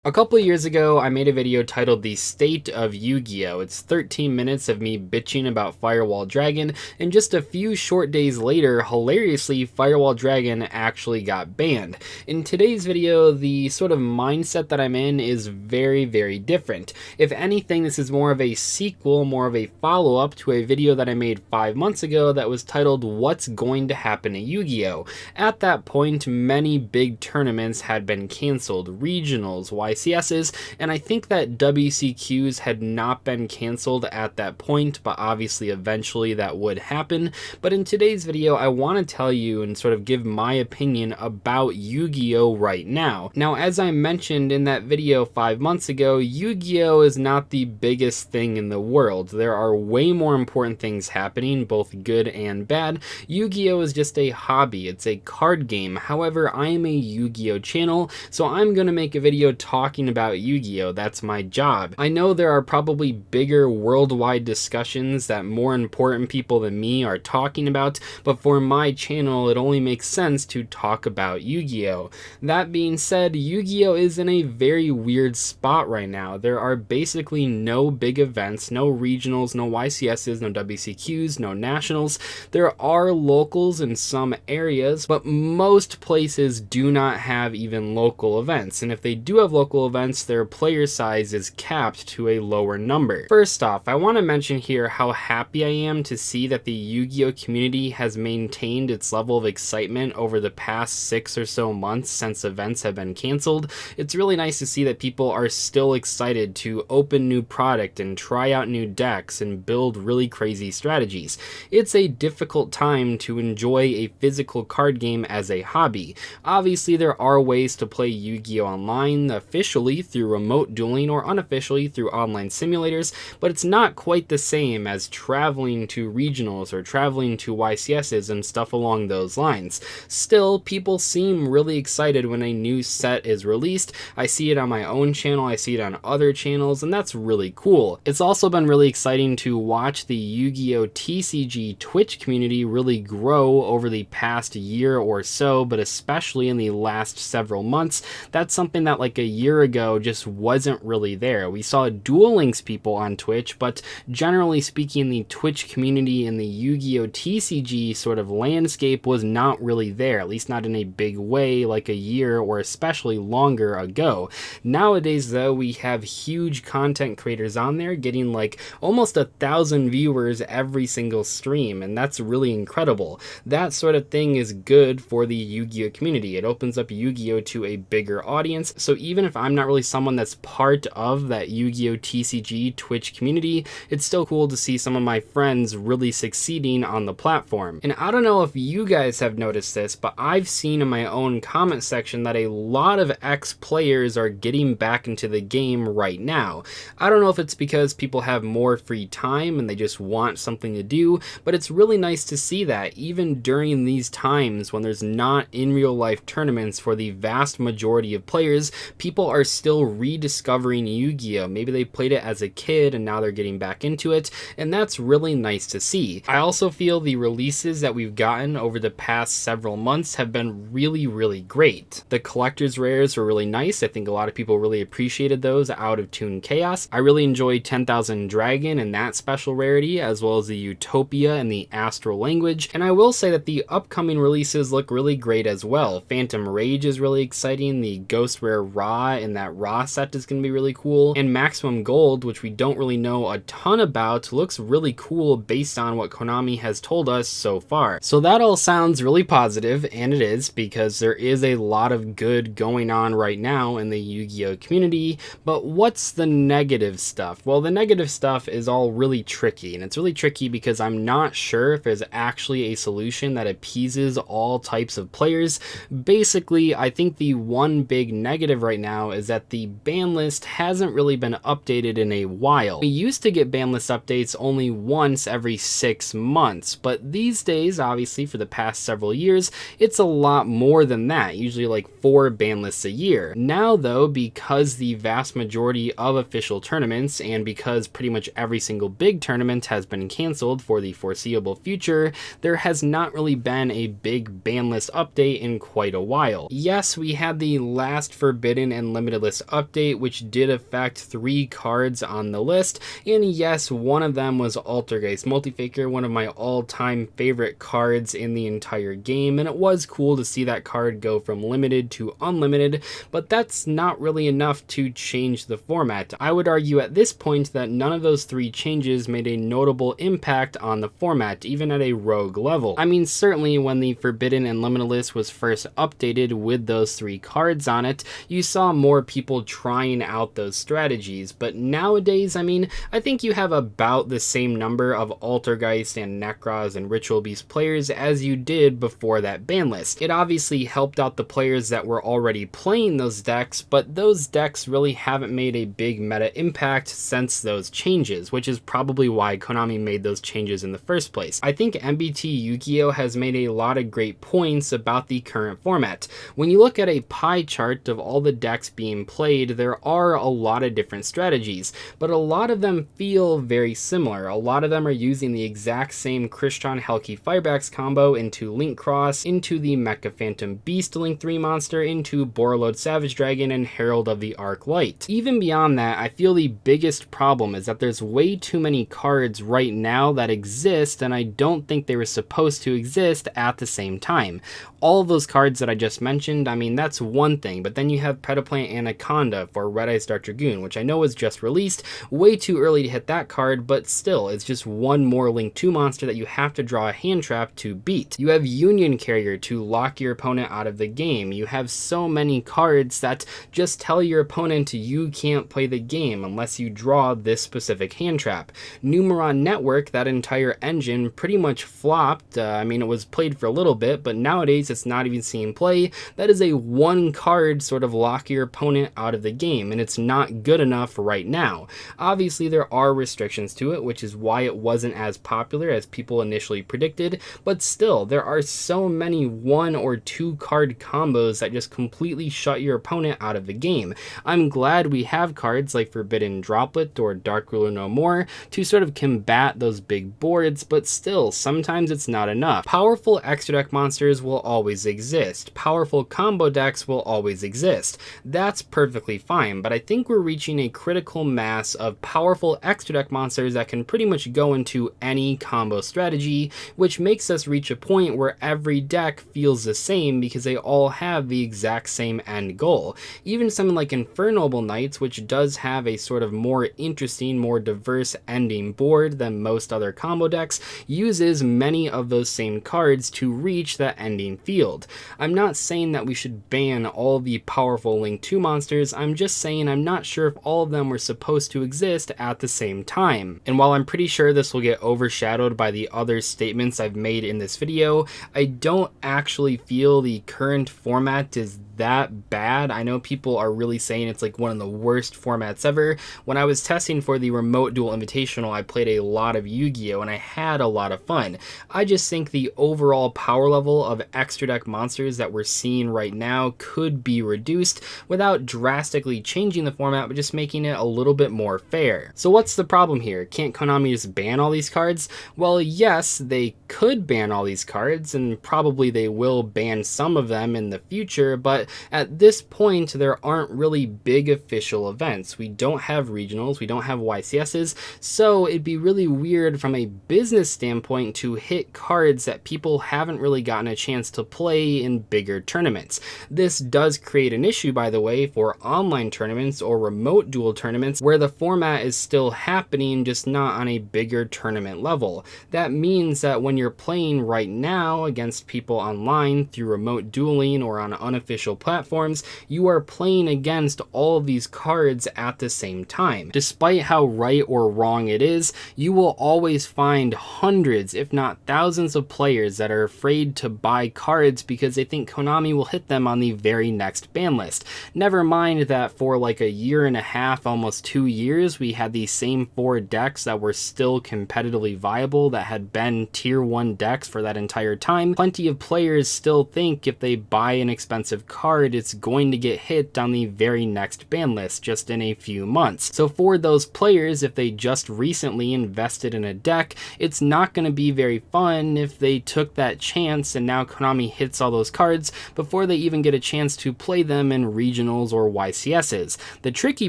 A couple of years ago, I made a video titled The State of Yu-Gi-Oh! It's 13 minutes of me bitching about Firewall Dragon, and just a few short days later, hilariously, Firewall Dragon actually got banned. In today's video, the sort of mindset that I'm in is very, very different. If anything, this is more of a sequel, more of a follow-up to a video that I made 5 months ago that was titled What's Going to Happen to Yu-Gi-Oh! At that point, many big tournaments had been canceled, regionals, YCSs, and I think that WCQs had not been canceled at that point, but obviously eventually that would happen. But in today's video, I want to tell you and sort of give my opinion about Yu-Gi-Oh! Right now. Now, as I mentioned in that video 5 months ago, Yu-Gi-Oh! Is not the biggest thing in the world. There are way more important things happening, both good and bad. Yu-Gi-Oh! Is just a hobby. It's a card game. However, I am a Yu-Gi-Oh! Channel, so I'm going to make a video talking about Yu-Gi-Oh! That's my job. I know there are probably bigger worldwide discussions that more important people than me are talking about, but for my channel, it only makes sense to talk about Yu-Gi-Oh! That being said, Yu-Gi-Oh! Is in a very weird spot right now. There are basically no big events, no regionals, no YCSs, no WCQs, no nationals. There are locals in some areas, but most places do not have even local events, and if they do have local events, their player size is capped to a lower number. First off, I want to mention here how happy I am to see that the Yu-Gi-Oh! Community has maintained its level of excitement over the past 6 or so months since events have been canceled. It's really nice to see that people are still excited to open new product and try out new decks and build really crazy strategies. It's a difficult time to enjoy a physical card game as a hobby. Obviously, there are ways to play Yu-Gi-Oh! Online officially through remote dueling or unofficially through online simulators, but it's not quite the same as traveling to regionals or traveling to YCSs and stuff along those lines. Still, people seem really excited when a new set is released. I see it on my own channel, I see it on other channels, and that's really cool. It's also been really exciting to watch the Yu-Gi-Oh! TCG Twitch community really grow over the past year or so, but especially in the last several months. That's something that like a year ago just wasn't really there. We saw Duel Links people on Twitch, but generally speaking, the Twitch community and the Yu-Gi-Oh! TCG sort of landscape was not really there, at least not in a big way like a year or especially longer ago. Nowadays, though, we have huge content creators on there getting like almost 1,000 viewers every single stream, and that's really incredible. That sort of thing is good for the Yu-Gi-Oh! Community. It opens up Yu-Gi-Oh! To a bigger audience, so even if I'm not really someone that's part of that Yu-Gi-Oh! TCG Twitch community, it's still cool to see some of my friends really succeeding on the platform. And I don't know if you guys have noticed this, but I've seen in my own comment section that a lot of ex-players are getting back into the game right now. I don't know if it's because people have more free time and they just want something to do, but it's really nice to see that even during these times when there's not in real life tournaments for the vast majority of players, people are still rediscovering Yu-Gi-Oh! Maybe they played it as a kid and now they're getting back into it, and that's really nice to see. I also feel the releases that we've gotten over the past several months have been really, really great. The collector's rares were really nice. I think a lot of people really appreciated those out of Toon Chaos. I really enjoyed 10,000 Dragon and that special rarity, as well as the Utopia and the Astral Language, and I will say that the upcoming releases look really great as well. Phantom Rage is really exciting, the Ghost Rare Ra in that Ra set is going to be really cool, and Maximum Gold, which we don't really know a ton about, looks really cool based on what Konami has told us so far. So that all sounds really positive, and it is, because there is a lot of good going on right now in the Yu-Gi-Oh! Community, but what's the negative stuff? Well, the negative stuff is all really tricky, and it's really tricky because I'm not sure if there's actually a solution that appeases all types of players. Basically, I think the one big negative right now is that the ban list hasn't really been updated in a while. We used to get ban list updates only once every 6 months, but these days, obviously for the past several years, it's a lot more than that, usually like 4 ban lists a year. Now though, because the vast majority of official tournaments and because pretty much every single big tournament has been canceled for the foreseeable future, there has not really been a big ban list update in quite a while. Yes, we had the last Forbidden and and limited list update, which did affect 3 cards on the list, and yes, one of them was Altergeist Multifaker, one of my all-time favorite cards in the entire game, and it was cool to see that card go from limited to unlimited, but that's not really enough to change the format. I would argue at this point that none of those 3 changes made a notable impact on the format, even at a rogue level. I mean, certainly when the Forbidden and Limited list was first updated with those 3 cards on it, you saw more people trying out those strategies, but nowadays, I mean, I think you have about the same number of Altergeist and Necros and Ritual Beast players as you did before that ban list. It obviously helped out the players that were already playing those decks, but those decks really haven't made a big meta impact since those changes, which is probably why Konami made those changes in the first place. I think MBT Yu-Gi-Oh! Has made a lot of great points about the current format. When you look at a pie chart of all the decks being played, there are a lot of different strategies, but a lot of them feel very similar. A lot of them are using the exact same Christian halqifibrax combo into Link Cross, into the Mecha Phantom Beast Link 3 monster, into Borreload Savage Dragon, and Herald of the Arc Light. Even beyond that, I feel the biggest problem is that there's way too many cards right now that exist, and I don't think they were supposed to exist at the same time. All of those cards that I just mentioned, I mean, that's one thing, but then you have Pediplant Anaconda for Red Eyes Dark Dragoon, which I know was just released, way too early to hit that card, but still, it's just one more Link 2 monster that you have to draw a hand trap to beat. You have Union Carrier to lock your opponent out of the game. You have so many cards that just tell your opponent you can't play the game unless you draw this specific hand trap. Numeron Network, that entire engine, pretty much flopped. I mean, it was played for a little bit, but nowadays it's not even seeing play. That is a one card sort of lock your opponent out of the game, and it's not good enough right now. Obviously, there are restrictions to it, which is why it wasn't as popular as people initially predicted, but still, there are so many 1 or 2 card combos that just completely shut your opponent out of the game. I'm glad we have cards like Forbidden Droplet or Dark Ruler No More to sort of combat those big boards, but still, sometimes it's not enough. Powerful extra deck monsters will always exist. Powerful combo decks will always exist. That's perfectly fine, but I think we're reaching a critical mass of powerful extra deck monsters that can pretty much go into any combo strategy, which makes us reach a point where every deck feels the same because they all have the exact same end goal. Even something like Infernoble Knights, which does have a sort of more interesting, more diverse ending board than most other combo decks, uses many of those same cards to reach that ending field. I'm not saying that we should ban all the powerful Link 2 monsters, I'm just saying I'm not sure if all of them were supposed to exist at the same time. And while I'm pretty sure this will get overshadowed by the other statements I've made in this video, I don't actually feel the current format is that bad. I know people are really saying it's like one of the worst formats ever. When I was testing for the Remote Duel Invitational, I played a lot of Yu-Gi-Oh! And I had a lot of fun. I just think the overall power level of extra deck monsters that we're seeing right now could be reduced without drastically changing the format, but just making it a little bit more fair. So what's the problem here? Can't Konami just ban all these cards? Well, yes, they could ban all these cards, and probably they will ban some of them in the future, but at this point, there aren't really big official events. We don't have regionals, we don't have YCSs, so it'd be really weird from a business standpoint to hit cards that people haven't really gotten a chance to play in bigger tournaments. This does create an issue, by the way, for online tournaments or remote duel tournaments where the format is still happening, just not on a bigger tournament level. That means that when you're playing right now against people online through remote dueling or on unofficial platforms, you are playing against all of these cards at the same time. Despite how right or wrong it is, you will always find hundreds, if not thousands of players that are afraid to buy cards because they think Konami will hit them on the very next ban list. Never mind that for like a year and a half, almost 2 years, we had these same 4 decks that were still competitively viable, that had been tier 1 decks for that entire time. Plenty of players still think if they buy an expensive card card, it's going to get hit on the very next ban list just in a few months. So for those players, if they just recently invested in a deck, it's not going to be very fun if they took that chance and now Konami hits all those cards before they even get a chance to play them in regionals or YCSs. The tricky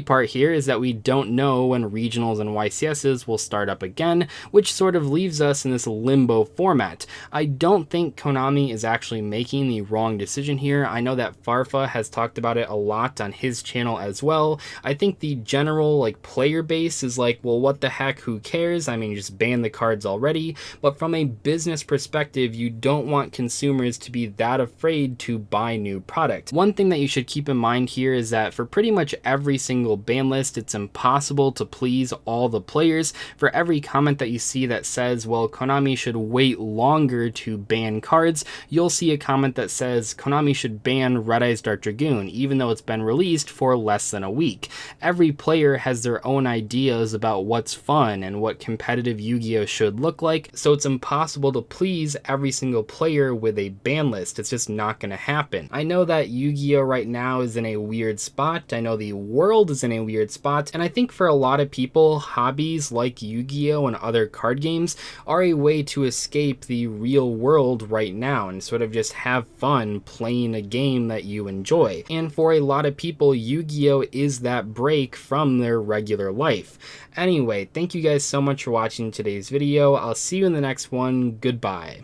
part here is that we don't know when regionals and YCSs will start up again, which sort of leaves us in this limbo format. I don't think Konami is actually making the wrong decision here. I know that Farfa has talked about it a lot on his channel as well. I think the general player base is like, well, what the heck, who cares? I mean, you just ban the cards already. But from a business perspective, you don't want consumers to be that afraid to buy new product. One thing that you should keep in mind here is that for pretty much every single ban list, it's impossible to please all the players. For every comment that you see that says, well, Konami should wait longer to ban cards, you'll see a comment that says Konami should ban Red Eyes Dark Dragoon, even though it's been released for less than a week. Every player has their own ideas about what's fun and what competitive Yu-Gi-Oh should look like, so it's impossible to please every single player with a ban list. It's just not going to happen. I know that Yu-Gi-Oh right now is in a weird spot. I know the world is in a weird spot, and I think for a lot of people, hobbies like Yu-Gi-Oh and other card games are a way to escape the real world right now and sort of just have fun playing a game that you enjoy. And for a lot of people, Yu-Gi-Oh is that break from their regular life. Anyway, thank you guys so much for watching today's video. I'll see you in the next one. Goodbye.